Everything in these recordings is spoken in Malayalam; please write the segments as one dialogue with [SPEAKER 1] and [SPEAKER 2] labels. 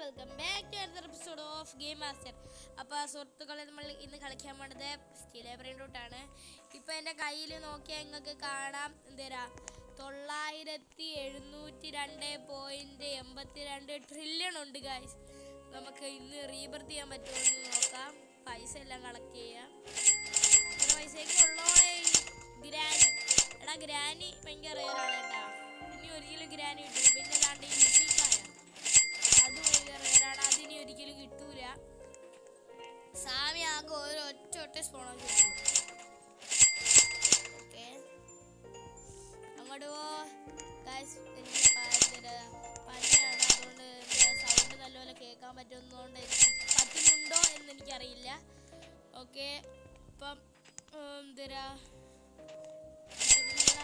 [SPEAKER 1] Welcome back to another episode of game master. അപ്പോൾ സുഹൃത്തുക്കളെ, നമ്മൾ ഇന്ന് കളിക്കാൻ പോണത് സ്റ്റീലെ ബ്രെയിൻ റൂട്ടാണ്. ഇപ്പോൾ എൻ്റെ കയ്യിൽ നോക്കിയാൽ നിങ്ങൾക്ക് കാണാം, എന്തേരാ 9,702.82 ട്രില്യൺ ഉണ്ട് ഗൈസ്. നമുക്ക് ഇന്ന് റീബർത്ത് ചെയ്യാൻ പറ്റുമോ എന്ന് നോക്കാം. പൈസ എല്ലാം കളക്ട് ചെയ്യാം. ഒരു പൈസയൊക്കെ ഉള്ളോളേ. ഗ്രാനി എടാ, ഗ്രാനി ഭയങ്കര റെയറാണ് കേട്ടോ. ഇനി ഒരിക്കലും ഗ്രാനി കിട്ടില്ല. പിന്നെ ദാണ്ട് ഈ ലിപ്പിക്കായ അതും ഭയങ്കര റെയറാണ്. അതിനി ഒരിക്കലും കിട്ടൂല. സാമി ആകെ ഒറ്റ സ്പോണാക്കി കിട്ടും. ഓക്കെ, അങ്ങോട്ട് പോ ഗൈസ്. എനിക്ക് പനിയാണ്, അതുകൊണ്ട് സൗണ്ട് നല്ലപോലെ കേൾക്കാൻ പറ്റുന്നതുകൊണ്ട് പറ്റുന്നുണ്ടോ എന്ന് എനിക്കറിയില്ല. ഓക്കെ, ഇപ്പം എന്തരാ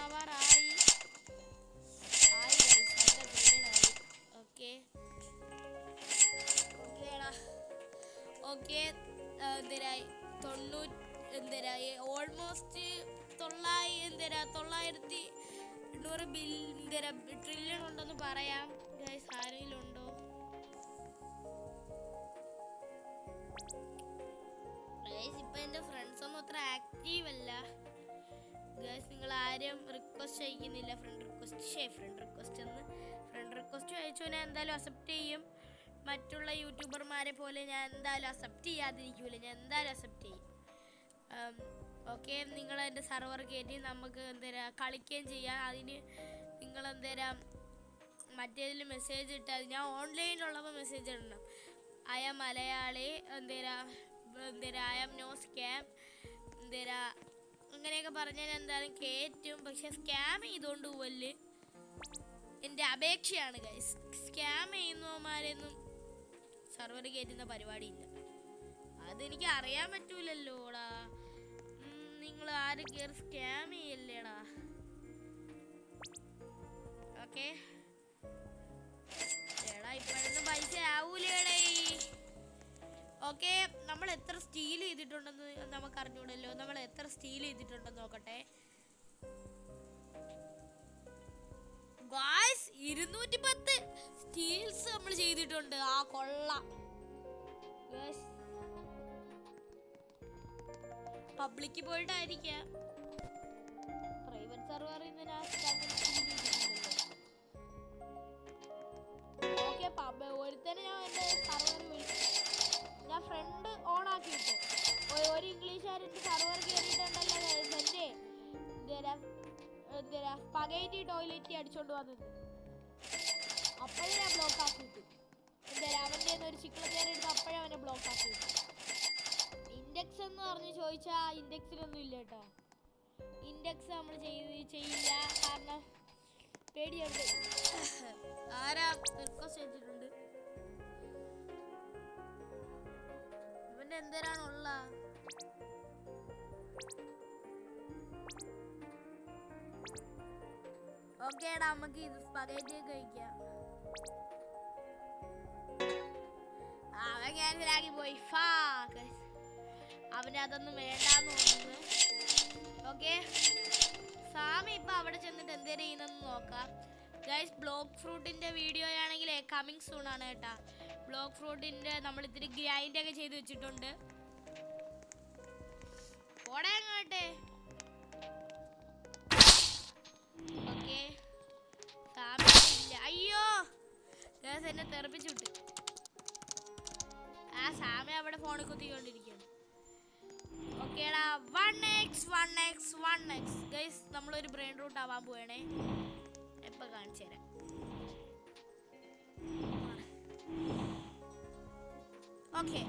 [SPEAKER 1] ആവാറായി. ഓക്കെ ഓക്കെ എന്തരായി 90 ഓൾമോസ്റ്റ് 9,800 ട്രില്യൺ ഉണ്ടെന്ന് പറയാം ഗൈസ്. ആരെങ്കിലും ഉണ്ടോ? ഗൈസ്, ഇപ്പം എൻ്റെ ഫ്രണ്ട്സൊന്നും അത്ര ആക്റ്റീവ് അല്ല ഗൈസ്. നിങ്ങൾ ആരും റിക്വസ്റ്റ് അയക്കുന്നില്ല. ഫ്രണ്ട് റിക്വസ്റ്റ് അയച്ചു ഞാൻ എന്തായാലും അക്സെപ്റ്റ് ചെയ്യും. മറ്റുള്ള യൂട്യൂബർമാരെ പോലെ ഞാൻ എന്തായാലും അക്സെപ്റ്റ് ചെയ്യാതിരിക്കൂല. ഞാൻ എന്തായാലും അക്സെപ്റ്റ് ചെയ്യും. ഓക്കെ, നിങ്ങൾ എൻ്റെ സർവർ കയറ്റി നമുക്ക് എന്തേരാ കളിക്കുകയും ചെയ്യാം. അതിന് നിങ്ങൾ എന്തേരാ മറ്റേതിൽ മെസ്സേജ് ഇട്ടാൽ ഞാൻ ഓൺലൈനിലുള്ളപ്പോൾ മെസ്സേജ് ഇടണം. ഐ ആം മലയാളി, എന്തേരാ ഐ ആം നോ സ്കാം, എന്തേരാ അങ്ങനെയൊക്കെ പറഞ്ഞാൽ എന്തായാലും കയറ്റും. പക്ഷെ സ്കാം ചെയ്തുകൊണ്ട് പോവല്ലേ, എൻ്റെ അപേക്ഷയാണ് ഗൈസ്. സ്കാം ചെയ്യുന്നവന്മാരെയൊന്നും സർവർ കയറ്റുന്ന പരിപാടിയില്ല. അതെനിക്ക് അറിയാൻ പറ്റൂലല്ലോടാ. നിങ്ങൾ ആരും കയറി സ്കാം ചെയ്യല്ലേടാ. ഓക്കെ എടാ, ഇപ്പോഴൊന്നും പൈസ ആവൂലേടേ. ഓക്കെ, നമ്മൾ എത്ര സ്റ്റീൽ ചെയ്തിട്ടുണ്ടെന്ന് നമുക്ക് അറിഞ്ഞൂടല്ലോ. നമ്മൾ എത്ര സ്റ്റീൽ ചെയ്തിട്ടുണ്ടെന്ന് നോക്കട്ടെ. 210 സ്റ്റീൽസ് നമ്മൾ ചെയ്തിട്ടുണ്ട്. ആ കൊള്ളാം. പബ്ലിക്ക് പോയിട്ടായിരിക്കാം. പ്രൈവറ്റ് സർവറിൽ നിന്ന് ഓക്കെ, ഒരുത്തന്നെ ഞാൻ എൻ്റെ സർവറിൽ വിളിച്ചു. ഞാൻ ഫ്രണ്ട് ഓൺ ആക്കിയിട്ട് ഒരു ഇംഗ്ലീഷുകാരൻ്റെ സർവർ കയറിയിട്ടുണ്ടല്ലോ. എൻ്റെ സ്പഗേറ്റി ടോയ്ലറ്റ് അടിച്ചോണ്ട് വന്നത്. അപ്പോഴേ ഞാൻ ബ്ലോക്ക് ആക്കിയിട്ട് അവൻ്റെ ഒരു ചിക്കൻ എടുത്ത് അപ്പോഴേ അവനെ ബ്ലോക്ക് ആക്കിയിട്ട്. ഇൻഡെക്സ് എന്ന് പറഞ്ഞ് ചോദിച്ചാൽ ഇൻഡെക്സിലൊന്നും ഇല്ല കേട്ടോ. ഇൻഡെക്സ് നമ്മൾ ചെയ്യില്ല, കാരണം പേടിയുണ്ട്. ആരാ റിക്വസ്റ്റ് ചെയ്തിട്ടുണ്ട്? ഇവൻ്റെ എന്തരാണുള്ള ഓക്കേടാ, നമുക്ക് ഇത് സ്പഗേറ്റി കഴിക്കാം. അവൻ ക്യാൻസലാക്കി പോയി. അവന് അതൊന്നും വേണ്ടാന്ന് തോന്നുന്നു. ഓക്കെ, സാമി ഇപ്പൊ അവിടെ ചെന്നിട്ട് എന്തേലും ചെയ്യുന്നെന്ന് നോക്കാം ഗൈസ്. ബ്ലോക്ക് ഫ്രൂട്ടിന്റെ വീഡിയോ ആണെങ്കിൽ കമ്മിങ് സൂൺ ആണ് കേട്ടാ. ബ്ലോക്ക് ഫ്രൂട്ടിന്റെ നമ്മൾ ഇത്തിരി ഗ്രൈൻഡ് ഒക്കെ ചെയ്ത് വെച്ചിട്ടുണ്ട്. ഓടങ്ങോട്ടെ. ഓക്കെ, സാമി ഇല്ല. അയ്യോ ഗൈസ്, എന്നെ തെറിപ്പിച്ചു വിട്ട്. ആ സാമി അവിടെ ഫോണിൽ കുത്തിക്കൊണ്ടിരിക്കുകയാണ്. ഓക്കേടാ, 1x ഗൈസ്, നമ്മളൊരു ബ്രെയിൻ റൂട്ട് ആവാൻ പോവാണേ. എപ്പോൾ കാണിച്ചു തരാം. Okay,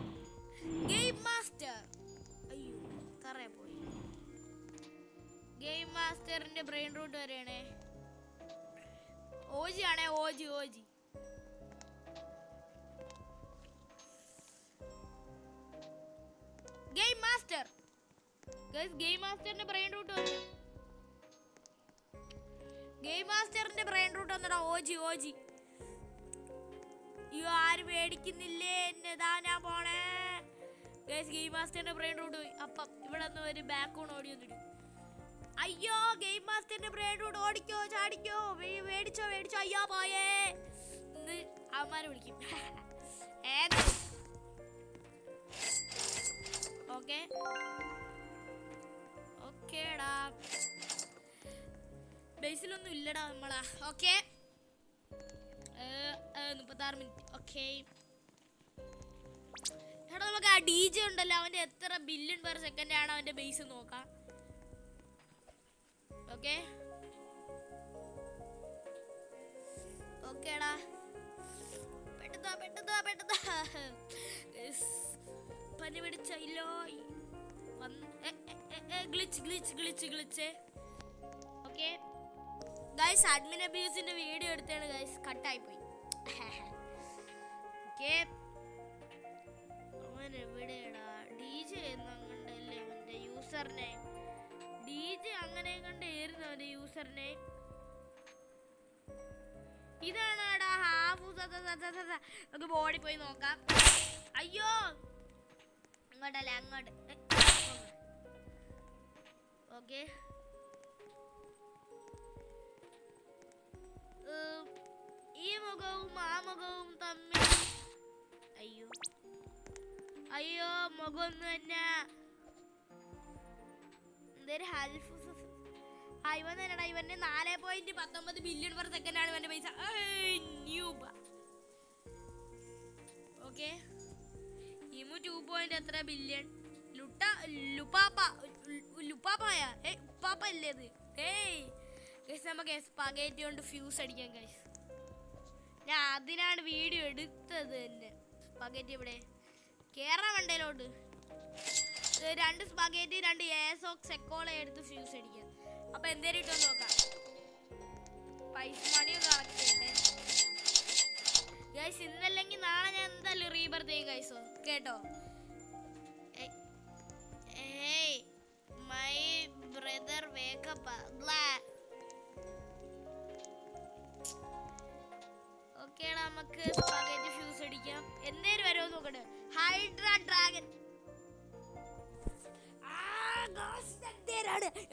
[SPEAKER 1] game master. അയ്യോ, തറയെ പോയി. ഗെയിം മാസ്റ്ററിന്റെ ബ്രെയിൻ റൂട്ട് വരെയാണേ. ഓജി ആണേ, OG game master guys. Game മാസ്റ്ററിന്റെ ബ്രെയിൻ റൂട്ട് വന്നു. ഗെയിം മാസ്റ്ററിന്റെ ബ്രെയിൻ റൂട്ട് വന്നടാ. ഓജി അയ്യോ, ആരും മേടിക്കുന്നില്ലേ എന്നെതാ ഞാൻ പോണേ ഗൈസ്. ഗെയിം മാസ്റ്ററിന്റെ ബ്രെയിൻ റൂട്ട് പോയി. അപ്പം ഇവിടെ നിന്ന് ഒരു ബാക്കൂൺ ഓടി വന്നിടും. അയ്യോ, ഗെയിം മാസ്റ്ററിന്റെ ബ്രെയിൻ റൂട്ട് ഓടിക്കോ, ചാടിക്കോ, മേടിച്ചോ. അയ്യോ പോയേ. അവന്മാരെ വിളിക്കും. egg. Okay. ഓക്കേടാ, ബേസിലൊന്നും ഇല്ലടാ നമ്മളാ. Okay, 36 minute. ഓക്കെ എടാ, നമുക്ക് ആ DJ ഉണ്ടല്ലോ, അവൻ്റെ എത്ര ബില്യൺ പെർ സെക്കൻഡ് ആണ് അവൻ്റെ ബേസ് നോക്കാം. ഓക്കെ ഓക്കേടാ, പെട്ടെന്ന് പനി പിടിച്ചല്ലോ. ഗ്ലിച്ച്. ഓക്കെ ഗൈസ്, അഡ്മിൻ അബ്യൂസിന്റെ വീഡിയോ എടുത്താണ് ഗൈസ്, കട്ടായി പോയി. ഓക്കെ, അവൻ എവിടെയാടാ? DJ എന്നങ്ങണ്ടല്ലേ അവന്റെ യൂസർ നെയിം. DJ അങ്ങനെ കണ്ടായിരുന്നു അവന്റെ യൂസർ നെയിം. ഇതാണാടാ ഹാഫ്. നമുക്ക് ബോഡി പോയി നോക്കാം. അയ്യോ, അങ്ങോട്ടല്ലേ, അങ്ങോട്ട്. ഓക്കെ, ഈ മുഖവും ആ മുഖവും തമ്മിൽ അയ്യോ മുഖമൊന്നും തന്നെ. എന്തൊരു ഇവൻ തന്നെടാ, ഇവന്റെ 4.19 ബില്യൺ പെർ സെക്കൻഡ് ആണ് ഇവന്റെ പൈസ. ഓക്കെ, ഇമു 2 എത്ര ബില്യൺ. ലുപ്പാപ്പായ ഉപ്പാപ്പ അല്ലേ ഇത്? നമുക്ക് സ്പഗേറ്റി കൊണ്ട് ഫ്യൂസ് അടിക്കാം ഗൈസ്. ഞാൻ അതിനാണ് വീഡിയോ എടുത്തത് തന്നെ. സ്പഗേറ്റി ഇവിടെ കേറാൻ വണ്ടയിലോട്ട് 2 സ്പഗേറ്റി 2 ഏസോക്സ് എക്കോള എടുത്ത് ഫ്യൂസ് അടിക്കാം. അപ്പൊ എന്തേലും ഇട്ടൊന്ന് നോക്കാം. പൈസ മണിയൊക്കെ കളക്ട് ചെയ്യട്ടെ ഗൈസ്. ഇന്നല്ലെങ്കിൽ നാളെ ഞാൻ എന്തായാലും റീബർത്ത് ചെയ്യും ഗൈസോ, കേട്ടോ? My brother wake up. ഓക്കേടാ, നമുക്ക് സ്പഗേറ്റി ഫ്യൂസ് അടിക്കാം. എന്തേലും വരുമോ നോക്കട്ടെ. Hydra dragon.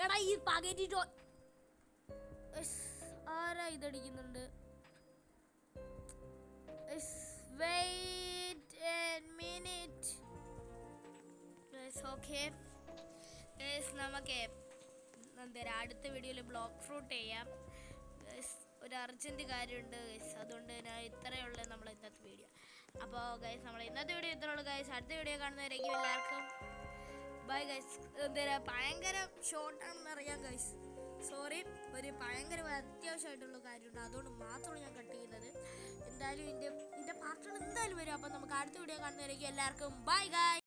[SPEAKER 1] എടാ, ഈ സ്പഗേറ്റി ആരാ ഇതടിക്കുന്നുണ്ട്? Wait a minute. ഓക്കെ, നമുക്ക് അടുത്ത വീഡിയോയിൽ ബ്ലോക്ക് ഫ്രൂട്ട് ചെയ്യാം. ഒരു അർജൻറ്റ് കാര്യമുണ്ട് ഗൈസ്, അതുകൊണ്ട് ഞാൻ ഇത്രയുള്ള നമ്മൾ ഇന്നത്തെ വീഡിയോ. അപ്പോൾ ഗൈസ്, നമ്മൾ ഇന്നത്തെ വീഡിയോ ഇത്രയുള്ളൂ ഗൈസ്. അടുത്ത വീഡിയോ കാണുന്നവരേക്കും എല്ലാവർക്കും ബൈ ഗൈസ്. ഭയങ്കര ഷോർട്ടാണെന്ന് അറിയാം ഗൈസ്, സോറി. ഒരു ഭയങ്കര അത്യാവശ്യമായിട്ടുള്ള കാര്യമുണ്ട്, അതുകൊണ്ട് മാത്രമാണ് ഞാൻ കട്ട് ചെയ്യുന്നത്. എന്തായാലും ഇതിൻ്റെ പാർട്ടുകൾ എന്തായാലും വരും. അപ്പോൾ നമുക്ക് അടുത്ത വീഡിയോ കാണുന്നവരേക്കും എല്ലാവർക്കും ബൈ ഗൈസ്.